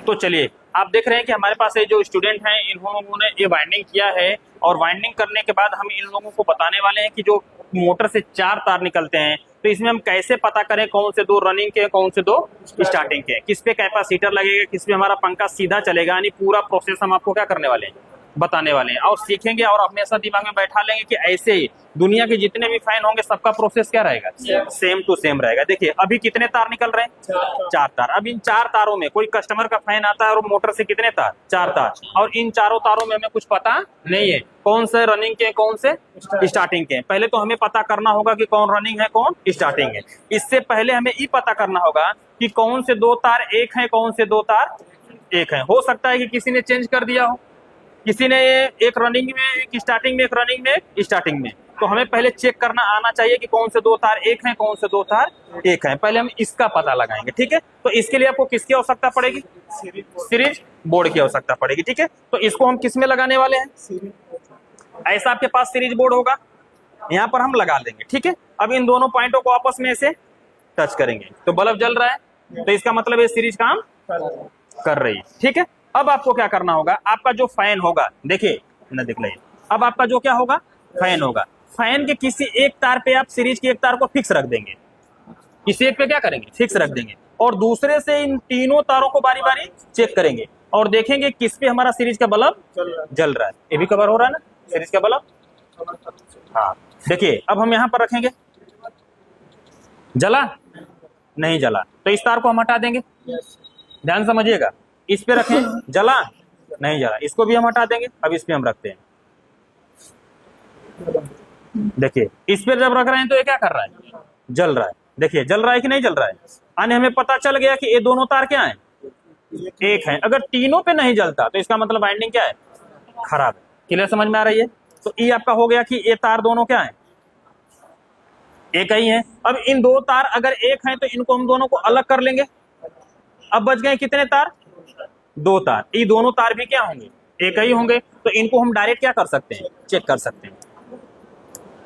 तो चलिए, आप देख रहे हैं कि हमारे पास ये जो स्टूडेंट हैं, इन लोगों ने ये वाइंडिंग किया है, और वाइंडिंग करने के बाद हम इन लोगों को बताने वाले हैं कि जो मोटर से 4 तार निकलते हैं, तो इसमें हम कैसे पता करें कौन से 2 रनिंग के हैं, कौन से 2 स्टार्टिंग के हैं, किस पे कैपेसिटर लगेगा, किस पे हमारा पंखा सीधा चलेगा, यानी पूरा प्रोसेस हम आपको क्या करने वाले हैं, बताने वाले हैं और सीखेंगे। और हमेशा दिमाग में बैठा लेंगे कि ऐसे ही दुनिया के जितने भी फैन होंगे सबका प्रोसेस क्या रहेगा, सेम टू सेम रहेगा। देखिए अभी कितने तार निकल रहे हैं, 4 तार। अब इन 4 तारों में कोई कस्टमर का फैन आता है और मोटर से कितने तार, 4 तार, और इन चारों तारों में हमें कुछ पता नहीं है कौन से रनिंग के कौन से स्टार्टिंग के। पहले तो हमें पता करना होगा कि कौन रनिंग है कौन स्टार्टिंग है। इससे पहले हमें ये पता करना होगा कि कौन से 2 तार एक है, कौन से 2 तार एक है। हो सकता है कि किसी ने चेंज कर दिया हो, किसी ने एक रनिंग में, एक स्टार्टिंग में, एक रनिंग में, एक स्टार्टिंग में। तो हमें पहले चेक करना आना चाहिए कि कौन से 2 तार एक हैं, कौन से 2 तार एक हैं। पहले हम इसका पता लगाएंगे, ठीक है। तो इसके लिए आपको किसकी आवश्यकता पड़ेगी, सीरीज बोर्ड की आवश्यकता पड़ेगी, ठीक है। तो इसको हम किस में लगाने वाले हैं, ऐसा आपके पास सीरीज बोर्ड होगा, यहाँ पर हम लगा देंगे, ठीक है। अब इन दोनों पॉइंटों को आपस में ऐसे टच करेंगे तो बल्ब जल रहा है, तो इसका मतलब ये सीरीज काम कर रही है, ठीक है। अब आपको क्या करना होगा, आपका जो फैन होगा, देखिए ना, देख लीजिए, अब आपका जो क्या होगा, फैन होगा। फैन के किसी एक तार पे आप सीरीज की एक तार को फिक्स रख देंगे, किसी एक पे क्या करेंगे, फिक्स रख देंगे, और दूसरे से इन तीनों तारों को बारी बारी चेक करेंगे और देखेंगे किस पे हमारा सीरीज का बल्ब जल रहा है। ये भी कवर हो रहा है ना, सीरीज का बल्ब। हाँ देखिए, अब हम यहाँ पर रखेंगे, जला नहीं जला, तो इस तार को हम हटा देंगे, ध्यान समझिएगा। इस पे रखें, जला नहीं जला, इसको भी हम हटा देंगे। अब इस पे हम रखते हैं, देखिए इस पे जब रख रहे हैं तो ये क्या कर रहा है, जल रहा है। देखिए जल रहा है कि नहीं जल रहा है, यानी हमें पता चल गया कि ये दोनों तार क्या है, एक है। अगर तीनों पे नहीं जलता तो इसका मतलब वाइंडिंग क्या है, खराब है। क्लियर समझ में आ रही है। तो ये आपका हो गया कि ये तार दोनों क्या है, एक ही है। अब इन 2 तार अगर एक है तो इनको हम दोनों को अलग कर लेंगे। अब बच गए कितने तार, 2 तार। ये दोनों तार भी क्या होंगे, एक ही होंगे। तो इनको हम डायरेक्ट क्या कर सकते हैं, चेक कर सकते हैं।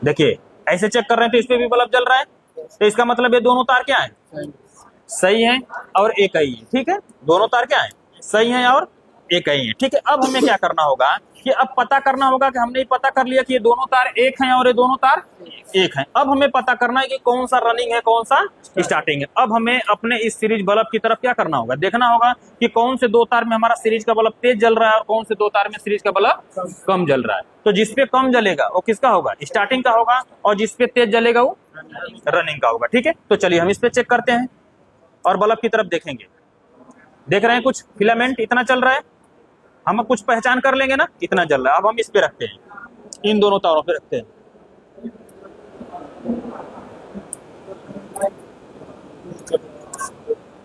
देखिए ऐसे चेक कर रहे हैं तो इस पे भी बल्ब जल रहा है, तो इसका मतलब ये दोनों तार क्या है, सही है और एक ही है, ठीक है। दोनों तार क्या है, सही है और एक ही है, ठीक है। अब हमें क्या करना होगा कि अब पता करना होगा कि हमने पता कर लिया कि ये दोनों तार एक हैं और ये दोनों तार एक हैं। अब हमें पता करना है कि कौन सा रनिंग है कौन सा स्टार्टिंग है। अब हमें अपने इस सीरीज बल्ब की तरफ क्या करना होगा, देखना होगा कि कौन से 2 तार में हमारा सीरीज का बल्ब तेज जल रहा है और कौन से 2 तार में सीरीज का बल्ब कम जल रहा है। तो जिसपे कम जलेगा वो किसका होगा, स्टार्टिंग का होगा, और जिसपे तेज जलेगा वो रनिंग का होगा, ठीक है। तो चलिए हम इस पे चेक करते हैं और बल्ब की तरफ देखेंगे। देख रहे हैं कुछ फिलामेंट इतना चल रहा है, हम कुछ पहचान कर लेंगे ना, इतना जल रहा है। अब हम इस पे रखते हैं, इन दोनों तारों पे रखते हैं।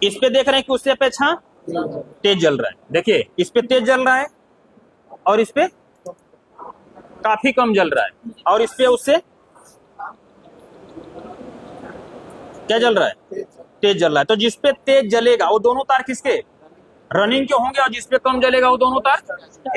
इस पे देख रहे हैं कि उससे अपेक्षा तेज जल रहा है। देखिए इस पे तेज जल रहा है और इस पे काफी कम जल रहा है, और इस पे उससे क्या जल रहा है, तेज जल रहा है। तो जिस पे तेज जलेगा वो दोनों तार किसके, रनिंग के होंगे, और जिसपे कम जलेगा वो दोनों तार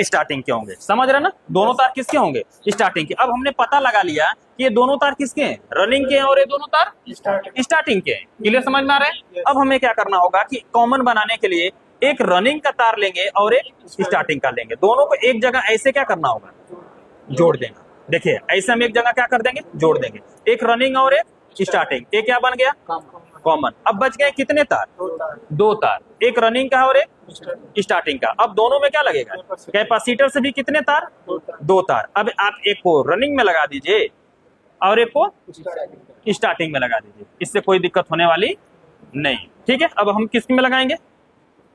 स्टार्टिंग के होंगे। समझ रहे ना, दोनों तार किसके होंगे, स्टार्टिंग के। अब हमने पता लगा लिया कि ये दोनों तार किसके हैं, रनिंग के हैं, और ये दोनों तार स्टार्टिंग के हैं। क्लियर समझ में आ रहा है। अब हमें क्या करना होगा कि कॉमन बनाने के लिए एक रनिंग का तार लेंगे और एक स्टार्टिंग का लेंगे, दोनों को एक जगह ऐसे क्या करना होगा, जोड़ देंगे। देखिए ऐसे हम एक जगह क्या कर देंगे, जोड़ देंगे, एक रनिंग और एक स्टार्टिंग। एक क्या बन गया, कॉमन। अब बच गए कितने तार, 2 तार, एक रनिंग का और एक स्टार्टिंग का। अब दोनों में क्या लगेगा, कैपेसिटर से भी कितने तार, 2 तार। अब आप एक को रनिंग में लगा दीजिए और एक को स्टार्टिंग में लगा दीजिए, इससे कोई दिक्कत होने वाली नहीं, ठीक है। अब हम किस में लगाएंगे,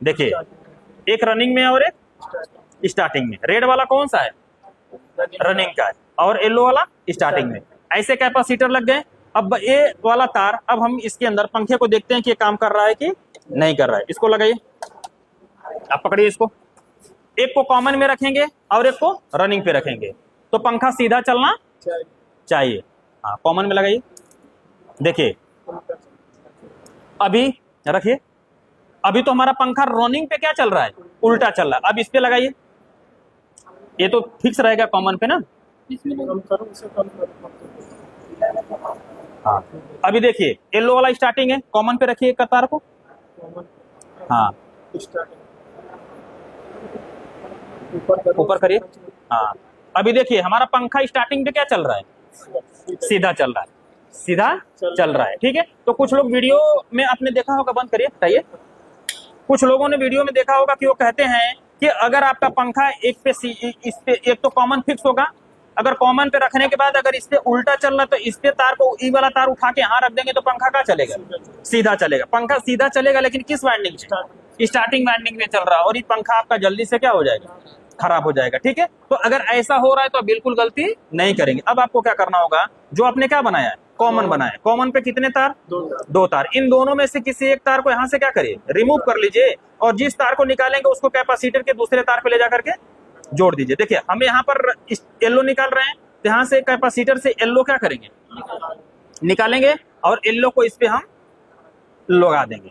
देखिए एक रनिंग में और एक स्टार्टिंग में। रेड वाला कौन सा है, रनिंग का है, और येलो वाला स्टार्टिंग में। ऐसे कैपेसिटर लग गए। अब ये वाला तार, अब हम इसके अंदर पंखे को देखते हैं कि ये काम कर रहा है कि नहीं कर रहा है। इसको लगाइए, आप पकड़िए इसको, एक को कॉमन में रखेंगे और एक को रनिंग पे रखेंगे तो पंखा सीधा चलना चाहिए। हाँ कॉमन में लगाइए, देखिए अभी रखिए, अभी तो हमारा पंखा रनिंग पे क्या चल रहा है, उल्टा चल रहा है। अब इस पे लगाइए, ये तो फिक्स रहेगा कॉमन पे ना। हाँ अभी देखिए येलो वाला स्टार्टिंग है, कॉमन पे रखिए एक तार को। हाँ ऊपर करिए। हाँ, अभी देखिए हमारा पंखा स्टार्टिंग पे क्या चल रहा है, सीधा चल रहा है, सीधा चल रहा है, ठीक है। तो कुछ लोग वीडियो में आपने देखा होगा, बंद करिए, हटाइए। कुछ लोगों ने वीडियो में देखा होगा कि वो कहते हैं कि अगर आपका पंखा इस पे एक तो कॉमन फिक्स होगा, अगर कॉमन पे रखने के बाद अगर इस पे उल्टा चल रहा तो इस पे तार को, ई वाला तार उठा के यहाँ रख देंगे तो पंखा क्या चलेगा, सीधा चलेगा। पंखा सीधा चलेगा, लेकिन किस वाइंडिंग से, स्टार्टिंग वाइंडिंग में चल रहा है, और ये पंखा आपका जल्दी से क्या हो जाएगा, खराब हो जाएगा, ठीक है। तो अगर ऐसा हो रहा है तो बिल्कुल गलती नहीं करेंगे। अब आपको क्या करना होगा, जो आपने क्या बनाया है, कॉमन बनाया है, कॉमन पे कितने तार, दो तार, इन दोनों में से किसी एक तार को यहाँ से क्या करिए, रिमूव कर लीजिए, और जिस तार को निकालेंगे उसको कैपेसिटर के दूसरे तार पे ले जा करके जोड़ दीजिए। देखिए हम यहाँ पर येलो निकाल रहे हैं, तो यहाँ से कैपेसिटर से येलो क्या करेंगे, निकालेंगे, और येलो को इस पे हम लगा देंगे।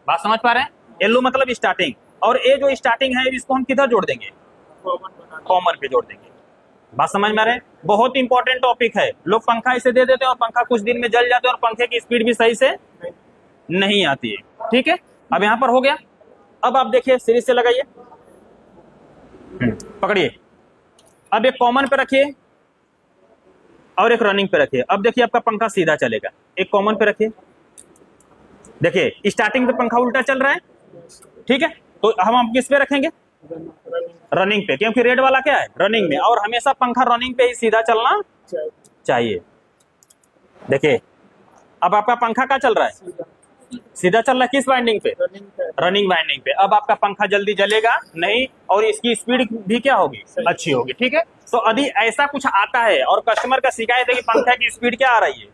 बात समझ पा रहे हैं, येलो मतलब स्टार्टिंग, और ये जो स्टार्टिंग है इसको हम किधर जोड़ देंगे, कॉमन पे जोड़ देंगे। बात समझ में आ रहे हैं, बहुत इंपॉर्टेंट टॉपिक है। लोग पंखा इसे दे देते हैं और पंखा कुछ दिन में जल जाते हैं और पंखे की स्पीड भी सही से नहीं आती है, ठीक है। अब यहाँ पर हो गया। अब आप देखिए सीरीज से लगाइए, पकड़िए, अब एक कॉमन पे रखिए और एक रनिंग पे रखिए। अब देखिए आपका पंखा सीधा चलेगा। एक कॉमन पे रखिए, देखिए स्टार्टिंग पे पंखा उल्टा चल रहा है, ठीक है। तो हम किस पे रखेंगे, रनिंग पे, क्योंकि रेड वाला क्या है, रनिंग में, और हमेशा पंखा रनिंग पे ही सीधा चलना चाहिए। देखिए अब आपका पंखा क्या चल रहा है, सीधा चल रहा है, किस वाइंडिंग पे, रनिंग वाइंडिंग पे। अब आपका पंखा जल्दी जलेगा नहीं, और इसकी स्पीड भी क्या होगी, अच्छी होगी, ठीक है। तो यदि ऐसा कुछ आता है और कस्टमर का शिकायत है कि पंखा की स्पीड क्या आ रही है,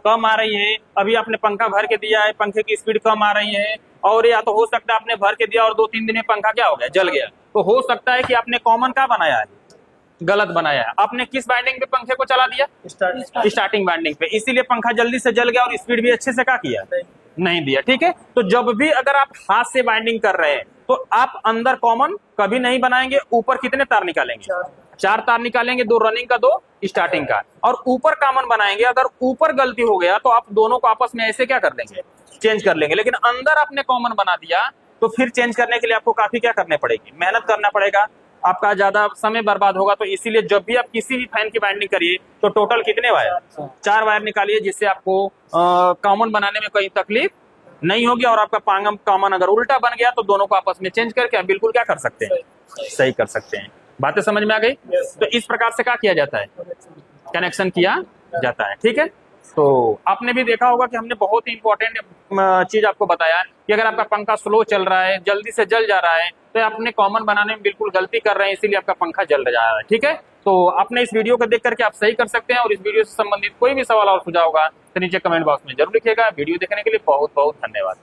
कम आ रही है, अभी आपने पंखा भर के दिया है, पंखे की स्पीड कम आ रही है, और या तो हो सकता है आपने भर के दिया और 2-3 दिन में पंखा क्या हो गया, जल गया, तो हो सकता है कि आपने कॉमन का बनाया है, गलत बनाया है। आपने किस वाइंडिंग पे पंखे को चला दिया, स्टार्टिंग वाइंडिंग पे, इसीलिए पंखा जल्दी से जल गया और स्पीड भी अच्छे से क्या किया, नहीं दिया, ठीक है। तो जब भी अगर आप हाथ से वाइंडिंग कर रहे हैं तो आप अंदर कॉमन कभी नहीं बनाएंगे। ऊपर कितने तार निकालेंगे, 4 तार निकालेंगे, 2 रनिंग का 2 स्टार्टिंग का, और ऊपर कॉमन बनाएंगे। अगर ऊपर गलती हो गया तो आप दोनों को आपस में ऐसे क्या कर लेंगे, चेंज कर लेंगे। लेकिन अंदर आपने कॉमन बना दिया तो फिर चेंज करने के लिए आपको काफी क्या करने पड़ेगी, मेहनत करना पड़ेगा, आपका ज्यादा समय बर्बाद होगा। तो इसीलिए जब भी आप किसी भी फैन की वाइंडिंग करिए तो टोटल कितने वायर, 4 वायर निकालिए, जिससे आपको कॉमन बनाने में कोई तकलीफ नहीं होगी। और आपका कॉमन अगर उल्टा बन गया तो दोनों को आपस में चेंज करके आप बिल्कुल क्या कर सकते हैं, सही कर सकते हैं। बातें समझ में आ गई। तो इस प्रकार से क्या किया जाता है, कनेक्शन किया जाता है, ठीक है। तो आपने भी देखा होगा कि हमने बहुत ही इंपॉर्टेंट चीज आपको बताया कि अगर आपका पंखा स्लो चल रहा है, जल्दी से जल जा रहा है, तो आपने कॉमन बनाने में बिल्कुल गलती कर रहे हैं, इसीलिए आपका पंखा जल जा रहा है, ठीक है। तो आपने इस वीडियो को देख करके आप सही कर सकते हैं। और इस वीडियो से संबंधित कोई भी सवाल और सुझाव होगा तो नीचे कमेंट बॉक्स में जरूर लिखिएगा। वीडियो देखने के लिए बहुत बहुत धन्यवाद।